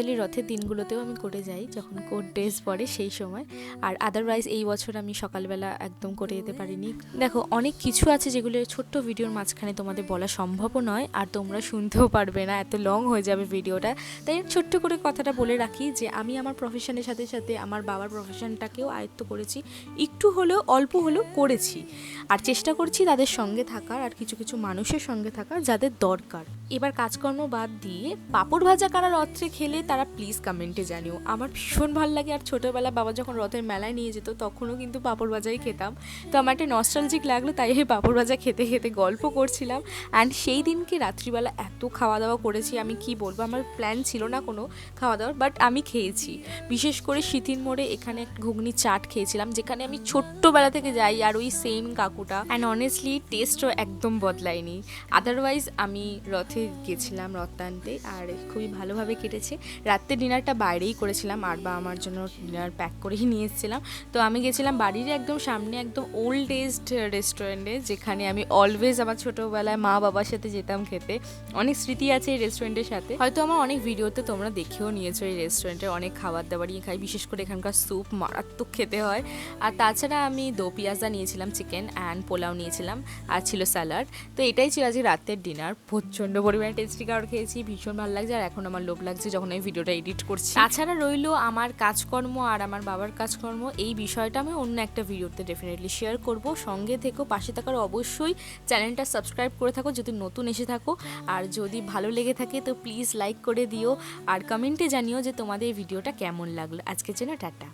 Usually রথের দিনগুলোতেও আমি করে যাই, যখন কোট ড্রেস পরে সেই সময়। আর আদারওয়াইজ এই বছর আমি সকালবেলা একদম করে যেতে পারিনি। দেখো, অনেক কিছু আছে যেগুলো ছোট্ট ভিডিওর মাঝখানে তোমাদের বলা সম্ভবও নয়, আর তোমরা শুনতেও পারবে না, এত লং হয়ে যাবে ভিডিওটা। তাই ছোট্ট করে কথাটা বলে রাখি যে আমি আমার প্রফেশনের সাথে সাথে আমার বাবার প্রফেশনটাকেও আয়ত্ত করেছি, একটু হলেও অল্প হলেও করেছি। আর চেষ্টা করছি তাদের সঙ্গে থাকার, আর কিছু কিছু মানুষের সঙ্গে থাকার যাদের দরকার। এবার কাজকর্ম বাদ দিয়ে পাঁপড় ভাজা কারা রথে খেলে তারা প্লিজ কমেন্টে জানিও। আমার ভীষণ ভালো লাগে। আর ছোটোবেলা বাবা যখন রথের মেলায় নিয়ে যেত তখনও কিন্তু পাঁপড় ভাজাই খেতাম। তো আমার একটা নস্টালজিক লাগলো, তাই এই পাঁপড় ভাজা খেতে খেতে গল্প করছিলাম। অ্যান্ড সেই দিনকে রাত্রিবেলা এত খাওয়া দাওয়া করেছি, আমি কি বলবো, আমার প্ল্যান ছিল না কোনো খাওয়া দাওয়ার, বাট আমি খেয়েছি। বিশেষ করে সিথির মোড়ে এখানে ঘুগনি চাট খেয়েছিলাম, যেখানে আমি ছোট্টবেলা থেকে যাই, আর ওই সেম কাকুটা। অ্যান্ড অনেস্টলি টেস্টও একদম বদলায়নি। আদারওয়াইজ আমি রথে গেছিলাম রথ টানতে, আর খুবই ভালোভাবে কেটেছে। রাত্রে ডিনারটা বাইরেই করেছিলাম, আর বা আমার জন্য ডিনার প্যাক করেই নিয়ে এসেছিলাম। তো আমি গেছিলাম বাড়ির একদম সামনে একদম ওল্ড এজড রেস্টুরেন্টে, যেখানে আমি অলওয়েজ আমার ছোটোবেলায় মা বাবার সাথে যেতাম খেতে। অনেক স্মৃতি আছে এই রেস্টুরেন্টের সাথে। হয়তো আমার অনেক ভিডিওতে তোমরা দেখেও নিয়েছো এই রেস্টুরেন্টের অনেক খাবার দাবারই খাই, বিশেষ করে এখানকার স্যুপ মারাত্মক খেতে হয়। আর তাছাড়া আমি দো পিয়াজা নিয়েছিলাম, চিকেন অ্যান্ড পোলাও নিয়েছিলাম, আর ছিল স্যালাড। তো এটাই ছিল আজকে রাতের ডিনার। প্রচণ্ড পরিমাণে টেস্টি খাবার খেয়েছি, ভীষণ ভালো লাগছে। আর এখন আমার লোভ লাগছে যখন আমি ভিডিওটা এডিট করছি। তাছাড়া রইলো আমার কাজকর্ম আর আমার বাবার কাজকর্ম, এই বিষয়টা আমি অন্য একটা ভিডিওতে ডেফিনেটলি শেয়ার করব। সঙ্গে থেকো, পাশে থাকার অবশ্যই চ্যানেলটা সাবস্ক্রাইব করে থাকো যদি নতুন এসে থাকো। আর যদি ভালো লেগে থাকে তো প্লিজ লাইক করে দিও, আর কমেন্টে জানিও যে তোমাদের এই ভিডিওটা কেমন লাগলো। আজকের জন্য টাটা।